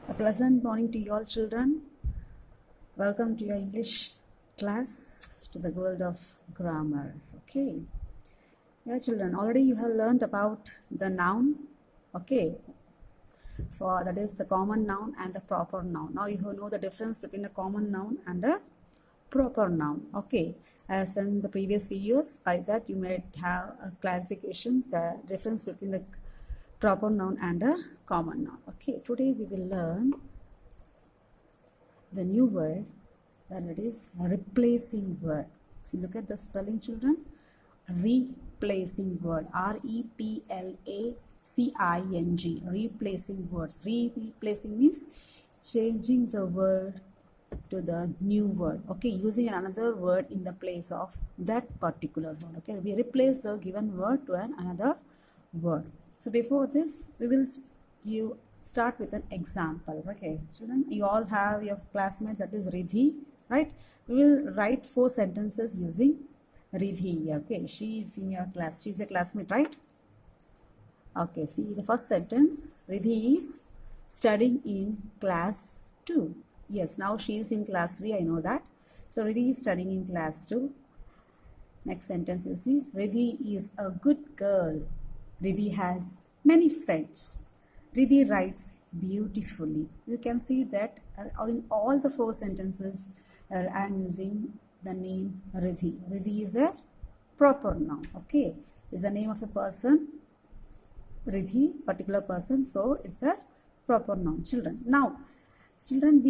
A pleasant morning to you all children. Welcome to your English class, to the world of grammar. Okay. Yeah, children, already you have learned about the noun. Okay. For that is the common noun and the proper noun. Now you know the difference between a common noun and a proper noun. Okay. As in the previous videos, by that you might have a clarification, the difference between the proper noun and a common noun. Okay, today we will learn the new word, that it is replacing word. So look at the spelling, children. Replacing word, R-E-P-L-A-C-I-N-G, replacing words. Replacing means changing the word to the new word. Okay, using another word in the place of that particular word. Okay, we replace the given word to another word. So before this, we will start with an example. Okay, children, you all have your classmates, that is Riddhi, right? We will write 4 sentences using Riddhi. Okay, she is in your class. She is a classmate, right? Okay, see the first sentence. Riddhi is studying in class 2. Yes, now she is in class 3. I know that. So Riddhi is studying in class 2. Next sentence you see. Riddhi is a good girl. Riddhi has many friends. Riddhi writes beautifully. You can see that in all the 4 sentences I am using the name Riddhi. Riddhi is a proper noun. Okay, is the name of a person. Riddhi, particular person. So it's a proper noun. Children. Now, children,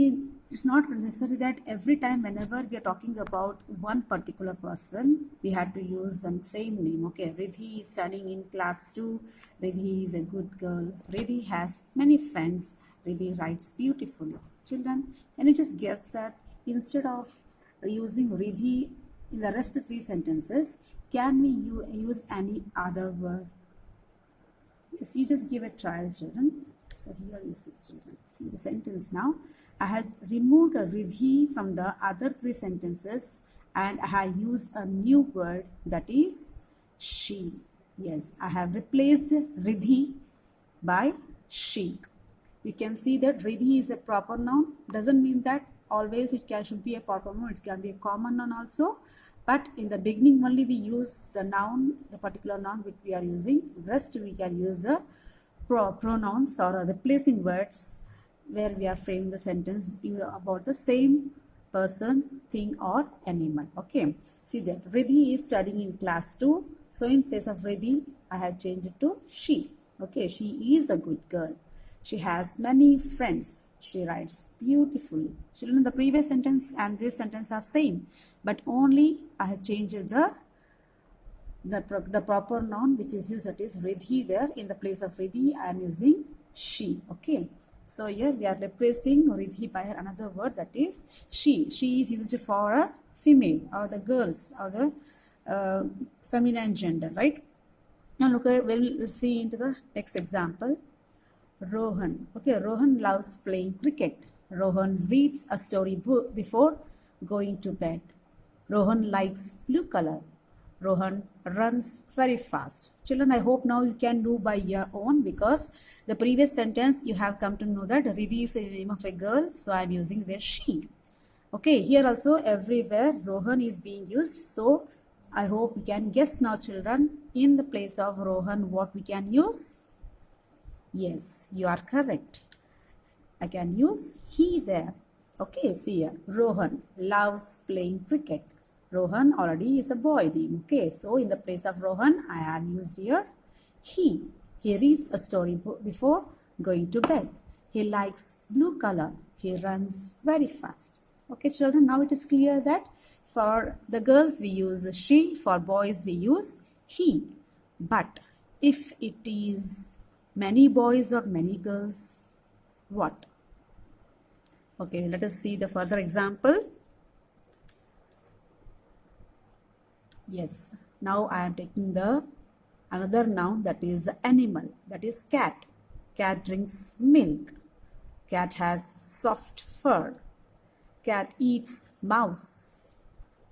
it's not necessary that every time whenever we are talking about one particular person, we have to use the same name. Okay, Riddhi is studying in class 2. Riddhi is a good girl. Riddhi has many friends. Riddhi writes beautifully. Children, can you just guess that instead of using Riddhi in the rest of 3 sentences, can we use any other word? Yes, you just give a trial, children. So here you see, children. See the sentence now. I have removed a Riddhi from the other 3 sentences and I have used a new word, that is she. Yes, I have replaced Riddhi by she. You can see that Riddhi is a proper noun. Doesn't mean that always should be a proper noun. It can be a common noun also. But in the beginning only we use the noun, the particular noun which we are using. Rest we can use the pronouns or replacing words where we are framing the sentence about the same person, thing or animal. Okay, see that Riddhi is studying in class 2. So in place of Riddhi, I have changed it to she. Okay, she is a good girl. She has many friends. She writes beautifully. Children, the previous sentence and this sentence are same, but only I have changed the proper noun which is used, that is Riddhi. There in the place of Riddhi I am using she. Okay, so here we are replacing Riddhi by another word, that is she. She is used for a female or the girls or the feminine gender, right? Now look at, we'll see into the next example. Rohan. Okay, Rohan loves playing cricket. Rohan reads a story book before going to bed. Rohan likes blue color. Rohan runs very fast. Children, I hope now you can do by your own, because the previous sentence you have come to know that Riddhi is the name of a girl, so I am using there she. Okay, here also everywhere Rohan is being used, so I hope you can guess now, children, in the place of Rohan what we can use. Yes, you are correct. I can use he there. Okay, see here. Rohan loves playing cricket. Rohan already is a boy name. Okay, so in the place of Rohan, I have used here he. He reads a story book before going to bed. He likes blue color. He runs very fast. Okay, children, now it is clear that for the girls we use she, for boys we use he. But if it is many boys or many girls, what? Okay, let us see the further example. Yes, now I am taking the another noun, that is animal, that is cat. Cat drinks milk. Cat has soft fur. Cat eats mouse.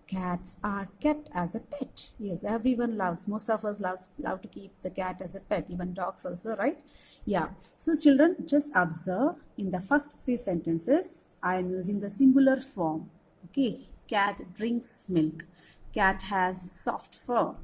Cats are kept as a pet. Yes, everyone loves, most of us love to keep the cat as a pet, even dogs also, right? Yeah. So children, just observe in the first three sentences, I am using the singular form. Okay. Cat drinks milk. Cat has soft fur.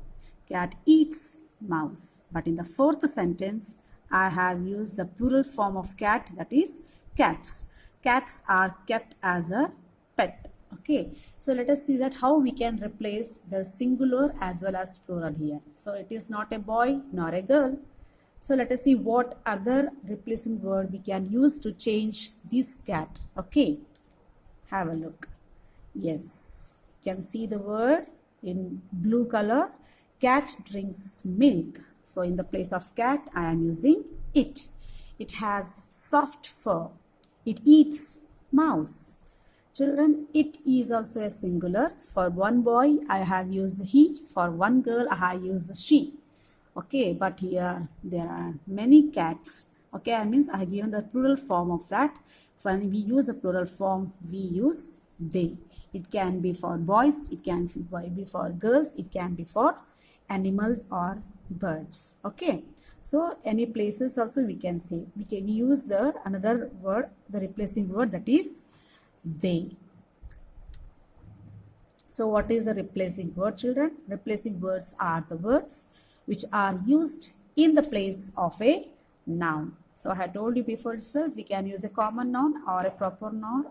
Cat eats mouse. But in the fourth sentence, I have used the plural form of cat, that is cats. Cats are kept as a pet. Okay, so let us see that how we can replace the singular as well as plural here. So it is not a boy nor a girl. So let us see what other replacing word we can use to change this cat. Okay, have a look. Yes, you can see the word in blue color. Cat drinks milk. So in the place of cat, I am using it. It has soft fur. It eats mouse. Children, it is also a singular. For one boy, I have used he. For one girl, I have used she. Okay, but here there are many cats. Okay, I means I have given the plural form of that. When we use the plural form, we use they. It can be for boys, it can be for girls, it can be for animals or birds. Okay, so any places also we can say. We can use the another word, the replacing word, that is they. So what is a replacing word, children? Replacing words are the words which are used in the place of a noun. So I had told you before itself, we can use a common noun or a proper noun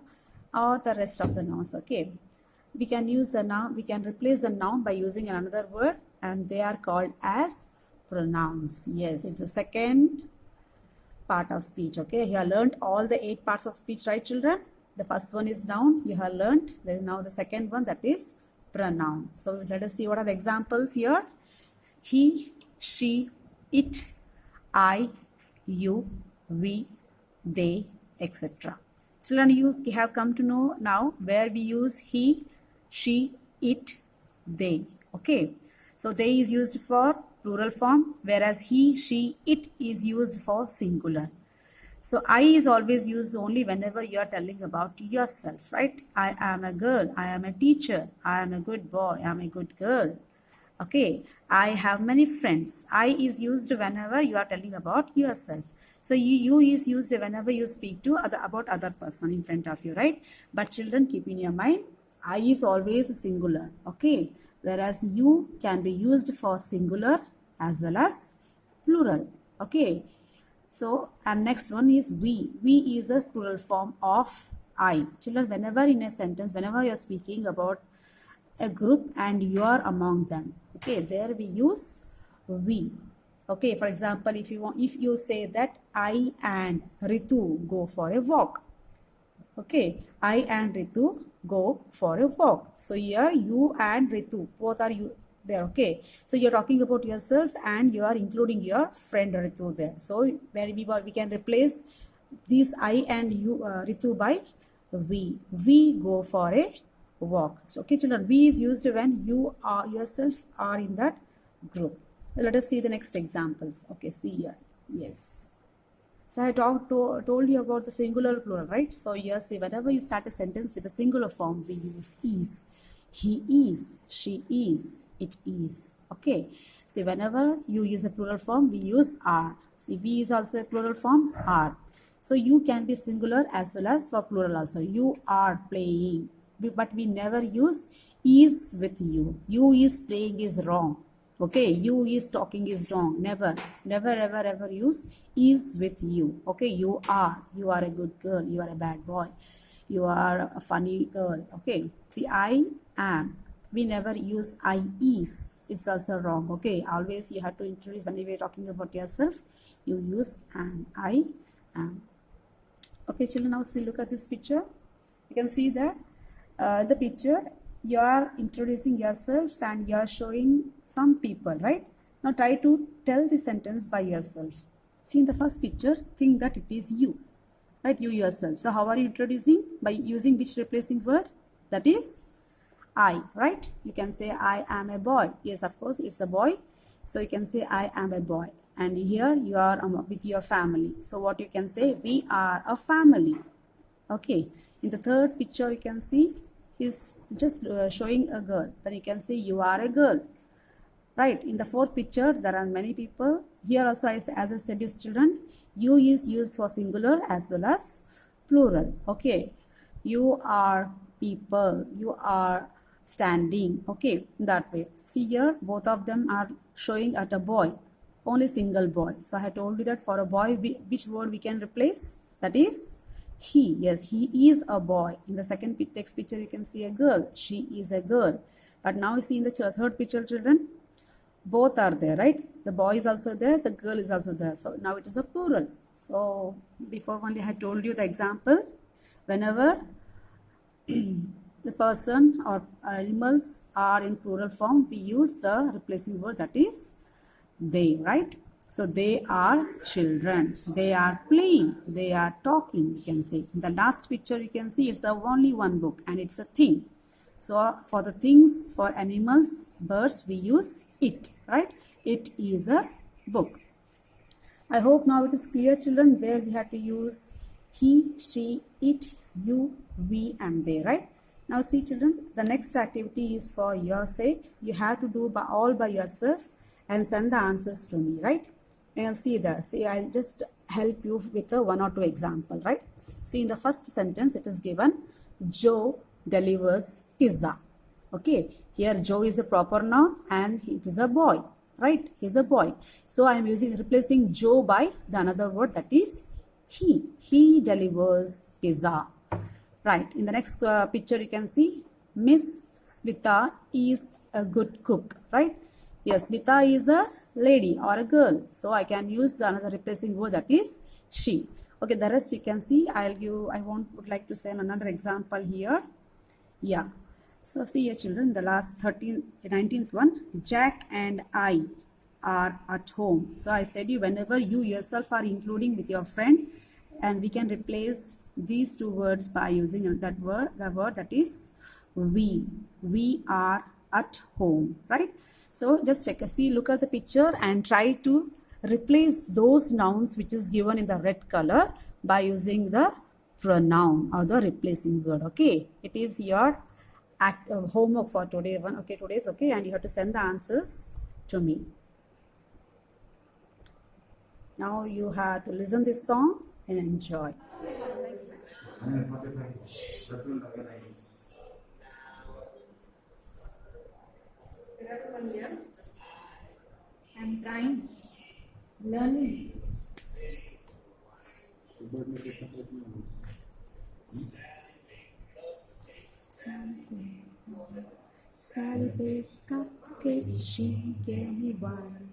or the rest of the nouns. Okay, we can use the noun, we can replace the noun by using another word, and they are called as pronouns. Yes, it's the second part of speech. Okay, you have learned all the 8 parts of speech, right, children? The first one is noun, you have learned. There is now the second one, that is pronoun. So let us see what are the examples here. He, she, it, I, you, we, they, etc. Children, you have come to know now where we use he, she, it, they. Okay, so they is used for plural form, whereas he, she, it is used for singular. So I is always used only whenever you are telling about yourself, right? I am a girl, I am a teacher, I am a good boy, I am a good girl. Okay, I have many friends. I is used whenever you are telling about yourself. So you is used whenever you speak to about other person in front of you, right? But children, keep in your mind, I is always singular. Okay, whereas you can be used for singular as well as plural. Okay, so and next one is we. We is a plural form of I. Children, whenever in a sentence, whenever you are speaking about a group and you are among them, okay, there we use we. Okay, for example, if you say that I and Ritu go for a walk. Okay, I and Ritu go for a walk. So here you and Ritu, both are you there. Okay, so you're talking about yourself and you are including your friend Ritu there. So where we can replace these I and you Ritu by we. We go for a walk. So okay, children, we is used when you are yourself are in that group. So let us see the next examples. Okay, see here. Yes. So I told you about the singular plural, right? So here, see, whenever you start a sentence with a singular form, we use is. He is, she is, it is. Okay. See, whenever you use a plural form, we use are. See, we is also a plural form, are. So you can be singular as well as for plural also. You are playing, but we never use is with you. You is playing is wrong. Okay, you is talking is wrong. Never ever use is with you. Okay, you are a good girl, you are a bad boy, you are a funny girl. Okay, see, I am, we never use I is. It's also wrong. Okay, always you have to introduce, whenever you're talking about yourself, you use am. I am. Okay, children, now see, look at this picture. You can see that the picture, you are introducing yourself and you are showing some people, right? Now try to tell the sentence by yourself. See, in the first picture, think that it is you, right? You yourself. So how are you introducing? By using which replacing word? That is I, right? You can say I am a boy. Yes, of course, it's a boy. So you can say I am a boy. And here you are with your family. So what you can say? We are a family. Okay. In the third picture, you can see he's just showing a girl. Then you can say you are a girl. Right, in the fourth picture, there are many people. Here also, as I said, you children, you is used for singular as well as plural. Okay, you are people, you are standing. Okay, that way. See here, both of them are showing at a boy, only single boy. So I had told you that for a boy, which word we can replace? That is he. Yes, he is a boy. In the second text picture, you can see a girl. She is a girl. But now you see in the third picture, children, both are there, right? The boy is also there, the girl is also there. So now it is a plural. So before only I had told you the example. Whenever the person or animals are in plural form, we use the replacing word, that is they, right? So they are children, they are playing, they are talking, you can say. In the last picture you can see it's only one book and it's a thing. So for the things, for animals, birds, we use it, right? It is a book. I hope now it is clear, children, where we have to use he, she, it, you, we and they, right? Now see, children, the next activity is for your sake. You have to do all by yourself and send the answers to me, right? And see that. See, I'll just help you with a one or two example, right? See, in the first sentence, it is given, Joe delivers pizza. Okay, here Joe is a proper noun and it is a boy, right? He's a boy. So I am replacing Joe by the another word, that is he. He delivers pizza. Right, in the next picture you can see Miss Smita is a good cook, right? Yes, Smita is a lady or a girl. So I can use another replacing word, that is she. Okay, the rest you can see. Would like to say another example here. Yeah. So see here, children, the last 19th one, Jack and I are at home. So I said you, whenever you yourself are including with your friend, and we can replace these two words by using that word, the word that is we. We are at home, right? So just look at the picture and try to replace those nouns which is given in the red color by using the pronoun or the replacing word. Okay, it is your homework for today one. Okay, today's okay, and you have to send the answers to me. Now you have to listen this song and enjoy. I'm trying, learning. Salve cupcake, she gave me one.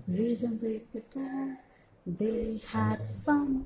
Reason break the tie, they had fun.